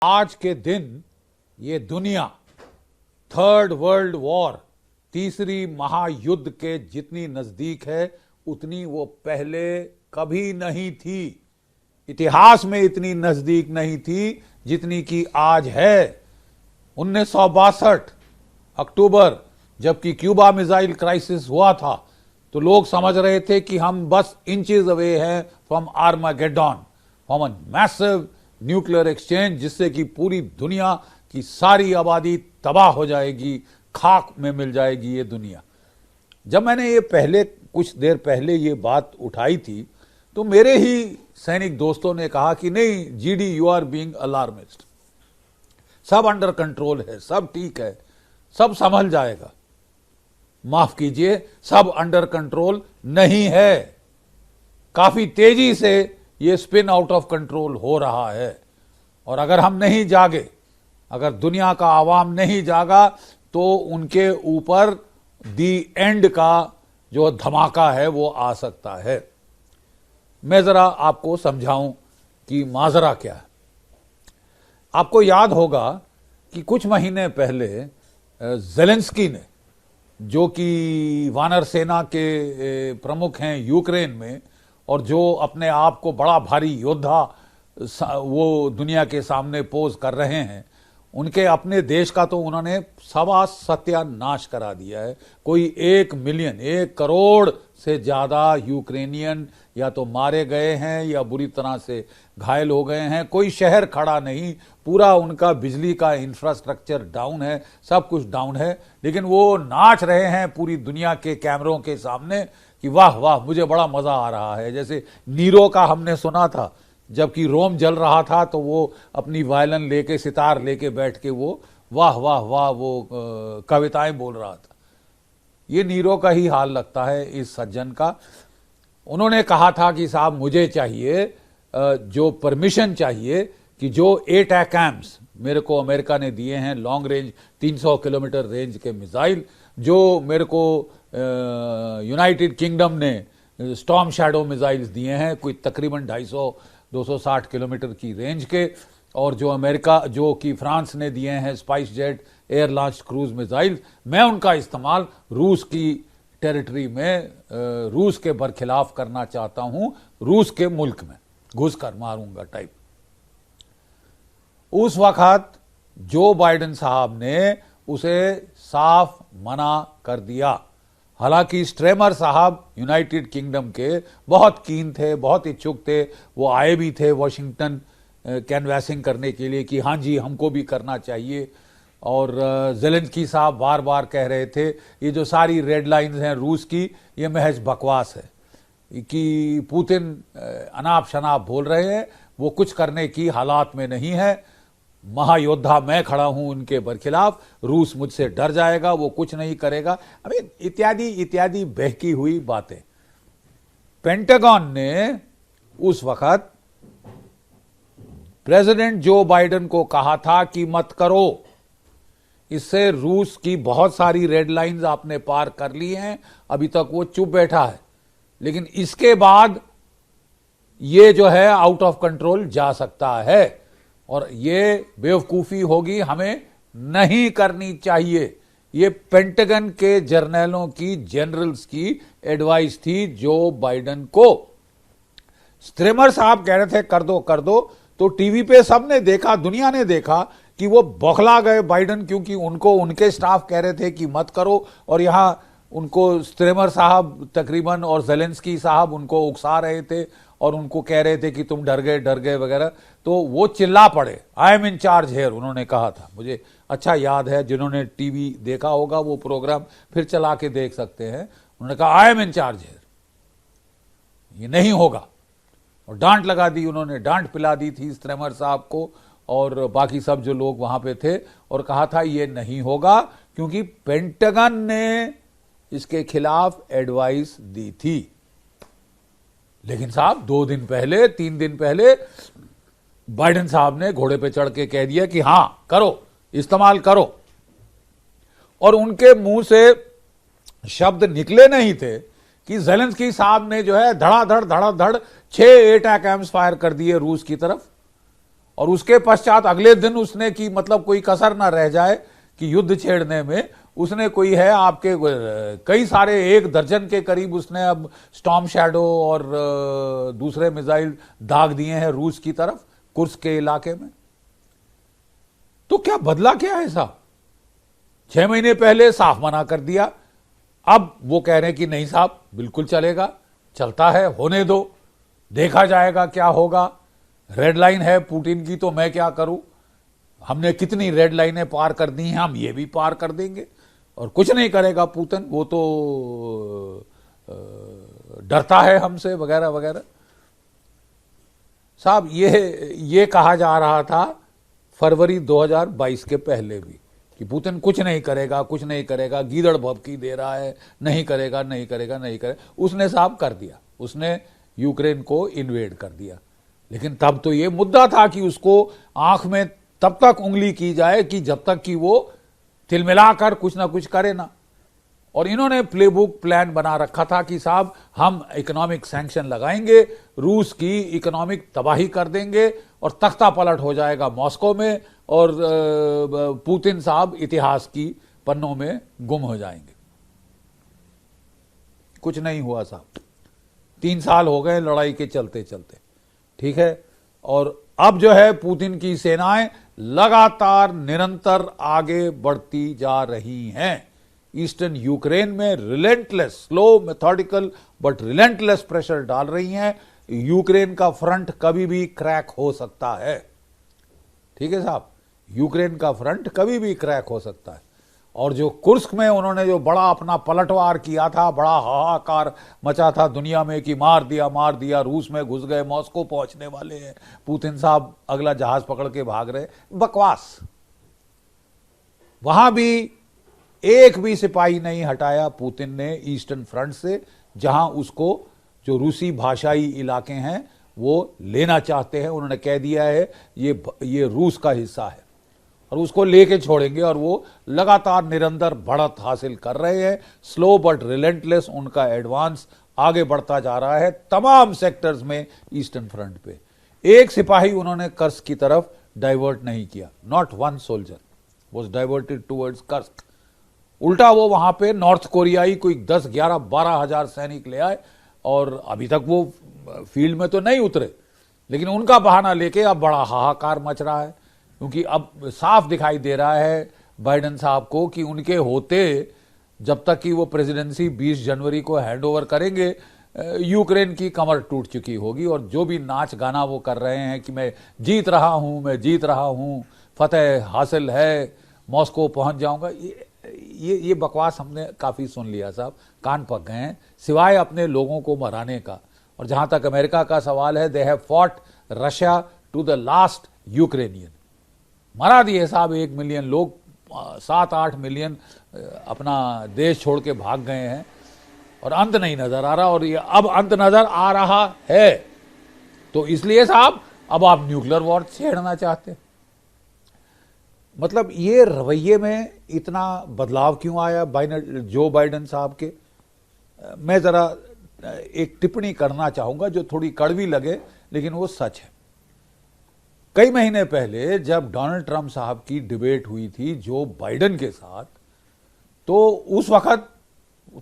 आज के दिन ये दुनिया थर्ड वर्ल्ड वॉर, तीसरी महायुद्ध के जितनी नजदीक है उतनी वो पहले कभी नहीं थी। इतिहास में इतनी नजदीक नहीं थी जितनी की आज है। 1962 अक्टूबर जबकि क्यूबा मिसाइल क्राइसिस हुआ था तो लोग समझ रहे थे कि हम बस इंचेस अवे हैं from Armageddon, from a massive nuclear exchange, जिससे कि पूरी दुनिया की सारी आबादी तबाह हो जाएगी, खाक में मिल जाएगी ये दुनिया। जब मैंने ये कुछ देर पहले ये बात उठाई थी तो मेरे ही सैनिक दोस्तों ने कहा कि नहीं GD, you are being alarmist, सब अंडर कंट्रोल है, सब ठीक है, सब संभल जाएगा। माफ कीजिए, सब अंडर कंट्रोल नहीं है, काफी तेजी से ये स्पिन आउट ऑफ कंट्रोल हो रहा है। और अगर हम नहीं जागे, अगर दुनिया का आवाम नहीं जागा तो उनके ऊपर दी एंड का जो धमाका है वो आ सकता है। मैं जरा आपको समझाऊं कि माजरा क्या है। आपको याद होगा कि कुछ महीने पहले ज़ेलेंस्की ने, जो कि वानर सेना के प्रमुख हैं यूक्रेन में और जो अपने आप को बड़ा भारी योद्धा वो दुनिया के सामने पोज कर रहे हैं, उनके अपने देश का तो उन्होंने सवा सत्यानाश करा दिया है। कोई 1 मिलियन, 1 करोड़ से ज्यादा यूक्रेनियन या तो मारे गए हैं या बुरी तरह से घायल हो गए हैं। कोई शहर खड़ा नहीं, पूरा उनका बिजली का इंफ्रास्ट्रक्चर डाउन है, सब कुछ डाउन है। लेकिन वो नाच रहे हैं पूरी दुनिया के कैमरों के सामने कि वाह वाह, मुझे बड़ा मजा आ रहा है। जैसे नीरो का हमने सुना था, जबकि रोम जल रहा था तो वो अपनी वायलिन लेके, सितार लेके बैठ के वो वाह वाह वाह वो कविताएं बोल रहा था। ये नीरो का ही हाल लगता है इस सज्जन का। उन्होंने कहा था कि साहब मुझे चाहिए जो परमिशन चाहिए कि जो 8 ACAMS मेरे को अमेरिका ने दिए हैं, लॉन्ग रेंज 300 किलोमीटर रेंज के मिसाइल, जो मेरे को यूनाइटेड किंगडम ने स्टॉर्म शैडो मिसाइल्स दिए हैं, कोई तकरीबन 250-260 किलोमीटर की रेंज के, और जो अमेरिका, जो कि फ्रांस ने दिए हैं spice jet air launch cruise missile, मैं उनका इस्तेमाल रूस की टेरिटरी में रूस के बरखिलाफ करना चाहता हूं, रूस के मुल्क में घुसकर मारूंगा टाइप। उस वक्त जो बाइडेन साहब ने उसे साफ मना कर दिया। हालांकि स्ट्रेमर साहब यूनाइटेड किंगडम के बहुत कीन थे, बहुत इच्छुक थे, वो आए भी थे वॉशिंगटन कैनवैसिंग करने के लिए कि हाँ जी हमको भी करना चाहिए। और ज़ेलेंस्की साहब बार बार कह रहे थे ये जो सारी रेड लाइंस हैं रूस की, ये महज बकवास है, कि पुतिन अनाप शनाप बोल रहे हैं, वो कुछ करने की हालात में नहीं है, महायोद्धा मैं खड़ा हूं उनके बरखिलाफ, रूस मुझसे डर जाएगा, वो कुछ नहीं करेगा, इत्यादि इत्यादि बहकी हुई बातें। पेंटागन ने उस वक्त प्रेसिडेंट जो बाइडेन को कहा था कि मत करो, इससे रूस की बहुत सारी रेड लाइंस आपने पार कर ली हैं, अभी तक वो चुप बैठा है, लेकिन इसके बाद ये जो है आउट ऑफ कंट्रोल जा सकता है और ये बेवकूफी होगी, हमें नहीं करनी चाहिए। ये पेंटागन के जर्नलों की, जनरल्स की एडवाइस थी जो बाइडेन को। स्ट्रेमर साहब कह रहे थे कर दो कर दो, तो टीवी पे सबने देखा, दुनिया ने देखा कि वो बौखला गए बाइडेन, क्योंकि उनको उनके स्टाफ कह रहे थे कि मत करो, और यहां उनको स्ट्रेमर साहब तकरीबन और ज़ेलेंस्की साहब उनको उकसा रहे थे और उनको कह रहे थे कि तुम डर गए वगैरह। तो वो चिल्ला पड़े, I am in charge here, उन्होंने कहा था। मुझे अच्छा याद है, जिन्होंने टीवी देखा होगा वो प्रोग्राम फिर चला के देख सकते हैं। उन्होंने कहा I am in charge here, ये नहीं होगा, और डांट लगा दी उन्होंने, डांट पिला दी थी स्ट्रेमर साहब को और बाकी सब जो लोग वहां पे थे, और कहा था ये नहीं होगा क्योंकि पेंटागन ने इसके खिलाफ एडवाइस दी थी। लेकिन साहब 2 दिन पहले, 3 दिन पहले बाइडेन साहब ने घोड़े पे चढ़ के कह दिया कि हां करो, इस्तेमाल करो, और उनके मुंह से शब्द निकले नहीं थे कि ज़ेलेंस्की साहब ने जो है धड़ाधड़ 6 ATACMS फायर कर दिए रूस की तरफ, और उसके पश्चात अगले दिन उसने कि मतलब कोई कसर ना रह जाए कि युद्ध छेड़ने में, उसने कोई है आपके कई सारे 1 दर्जन के करीब उसने अब स्टॉर्म शैडो और दूसरे मिसाइल दाग दिए हैं रूस की तरफ कुर्स्क के इलाके में। तो क्या बदला क्या है साहब? 6 महीने पहले साफ मना कर दिया, अब वो कह रहे हैं कि नहीं साहब बिल्कुल चलेगा, चलता है, होने दो, देखा जाएगा क्या होगा। रेड लाइन है पुतिन की, तो मैं क्या करूं, हमने कितनी रेड लाइनें पार कर दी हैं, हम ये भी पार कर देंगे और कुछ नहीं करेगा पुतिन, वो तो डरता है हमसे वगैरह वगैरह। साहब ये कहा जा रहा था फरवरी 2022 के पहले भी कि पुतिन कुछ नहीं करेगा, कुछ नहीं करेगा, गीदड़ भभकी दे रहा है, नहीं करेगा नहीं करेगा नहीं करेगा। उसने साहब कर दिया, उसने यूक्रेन को इन्वेड कर दिया। लेकिन तब तो ये मुद्दा था कि उसको आंख में तब तक उंगली की जाए कि जब तक कि वो तिलमिलाकर कुछ ना कुछ करे ना। और इन्होंने प्लेबुक प्लान बना रखा था कि साहब हम इकोनॉमिक सैंक्शन लगाएंगे, रूस की इकोनॉमिक तबाही कर देंगे और तख्ता पलट हो जाएगा मॉस्को में और पुतिन साहब इतिहास की पन्नों में गुम हो जाएंगे। कुछ नहीं हुआ साहब, 3 साल हो गए लड़ाई के चलते चलते, ठीक है। और अब जो है पुतिन की सेनाएं लगातार निरंतर आगे बढ़ती जा रही हैं। ईस्टर्न यूक्रेन में relentless, slow, methodical but relentless pressure डाल रही हैं। यूक्रेन का फ्रंट कभी भी क्रैक हो सकता है, ठीक है साहब, यूक्रेन का फ्रंट कभी भी क्रैक हो सकता है। और जो कुर्स्क में उन्होंने जो बड़ा अपना पलटवार किया था, बड़ा हाहाकार मचा था दुनिया में कि मार दिया, रूस में घुस गए, मॉस्को पहुंचने वाले हैं, पुतिन साहब अगला जहाज पकड़ के भाग रहे, बकवास। वहां भी एक भी सिपाही नहीं हटाया पुतिन ने ईस्टर्न फ्रंट से, जहां उसको जो रूसी भाषाई इलाके हैं वो लेना चाहते हैं। उन्होंने कह दिया है ये रूस का हिस्सा है और उसको लेके छोड़ेंगे। और वो लगातार निरंतर बढ़त हासिल कर रहे हैं, स्लो बट रिलेंटलेस उनका एडवांस आगे बढ़ता जा रहा है तमाम सेक्टर्स में ईस्टर्न फ्रंट पे। एक सिपाही उन्होंने कर्स्क की तरफ डाइवर्ट नहीं किया, not one soldier was diverted towards Kursk. उल्टा वो वहां पे नॉर्थ कोरियाई कोई 10, 11, 12 हजार सैनिक ले आए और अभी तक वो फील्ड में तो नहीं उतरे, लेकिन उनका बहाना लेके अब बड़ा हाहाकार मच रहा है। क्योंकि अब साफ दिखाई दे रहा है बाइडेन साहब को कि उनके होते जब तक कि वो प्रेसिडेंसी 20 जनवरी को हैंडओवर करेंगे, यूक्रेन की कमर टूट चुकी होगी। और जो भी नाच गाना वो कर रहे हैं कि मैं जीत रहा हूं, फतेह हासिल है, मॉस्को पहुंच जाऊंगा, ये बकवास हमने काफी सुन लिया साहब, कान पक गए हैं, सिवाय अपने लोगों को मराने का। और जहां तक अमेरिका का सवाल है, they have fought Russia to the last Ukrainian. मरा दिए साहब 1 मिलियन लोग, 7-8 मिलियन अपना देश छोड़ के भाग गए हैं और अंत नहीं नजर आ रहा। और ये अब अंत नजर आ रहा है, तो इसलिए साहब अब आप न्यूक्लियर वॉर छेड़ना चाहते हैं। मतलब ये रवैये में इतना बदलाव क्यों आया जो बाइडेन साहब के? मैं जरा एक टिप्पणी करना चाहूंगा जो थोड़ी कड़वी लगे, लेकिन वो सच है। कई महीने पहले जब डोनाल्ड ट्रंप साहब की डिबेट हुई थी जो बाइडेन के साथ, तो उस वक्त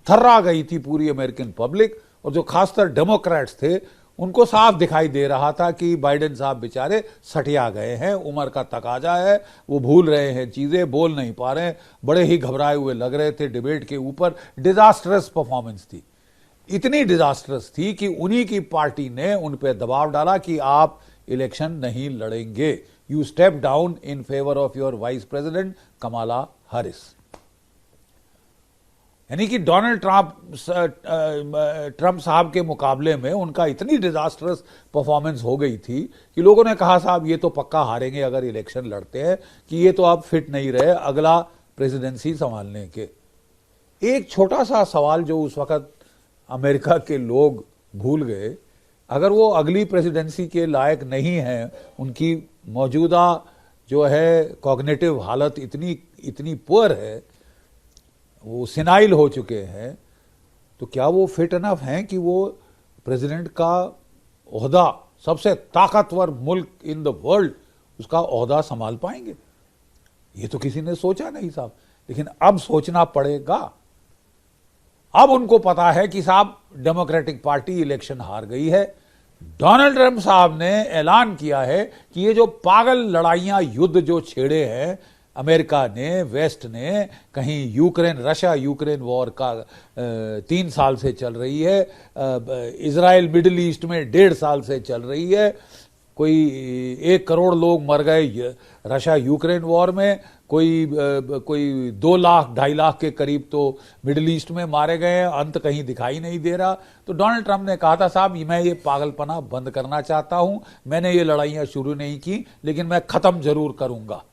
थर्रा गई थी पूरी अमेरिकन पब्लिक, और जो खासकर डेमोक्रेट्स थे उनको साफ दिखाई दे रहा था कि बाइडेन साहब बेचारे सटिया गए हैं, उम्र का तकाजा है, वो भूल रहे हैं चीजें, बोल नहीं पा रहे हैं, बड़े ही घबराए हुए लग रहे थे डिबेट के ऊपर। डिजास्टरस परफॉर्मेंस थी, इतनी डिजास्टरस थी कि उन्हीं की पार्टी ने उन पर दबाव डाला कि आप इलेक्शन नहीं लड़ेंगे, you step down in favour of your vice president Kamala Harris. यानी कि डोनाल्ड ट्रंप साहब के मुकाबले में उनका इतनी डिजास्टरस परफॉर्मेंस हो गई थी कि लोगों ने कहा साहब ये तो पक्का हारेंगे अगर इलेक्शन लड़ते हैं, कि ये तो अब फिट नहीं रहे अगला प्रेसिडेंसी संभालने के। एक छोटा सा सवाल जो उस वक्त अमेरिका के लोग भूल गए, अगर वो अगली प्रेसिडेंसी के लायक नहीं है, उनकी मौजूदा जो है कॉग्निटिव हालत इतनी पुअर है, वो सिनाइल हो चुके हैं, तो क्या वो फिट इनफ हैं कि वो प्रेसिडेंट का ओहदा, सबसे ताकतवर मुल्क इन द वर्ल्ड, उसका ओहदा संभाल पाएंगे? ये तो किसी ने सोचा नहीं साहब, लेकिन अब सोचना पड़ेगा। अब उनको पता है कि साहब डेमोक्रेटिक पार्टी इलेक्शन हार गई है। डोनाल्ड ट्रंप साहब ने ऐलान किया है कि ये जो पागल लड़ाइयां, युद्ध जो छेड़े हैं अमेरिका ने, वेस्ट ने, कहीं यूक्रेन, रशिया यूक्रेन वॉर का 3 साल से चल रही है, इजराइल मिडिल ईस्ट में 1.5 साल से चल रही है, कोई 1 करोड़ लोग मर गए रशिया यूक्रेन वॉर में, कोई 2 लाख 2.5 लाख के करीब तो मिडिल ईस्ट में मारे गए, अंत कहीं दिखाई नहीं दे रहा। तो डोनाल्ड ट्रंप ने कहा था साहब मैं ये पागलपना बंद करना चाहता हूं, मैंने ये लड़ाइयां शुरू नहीं की लेकिन मैं खत्म जरूर करूंगा।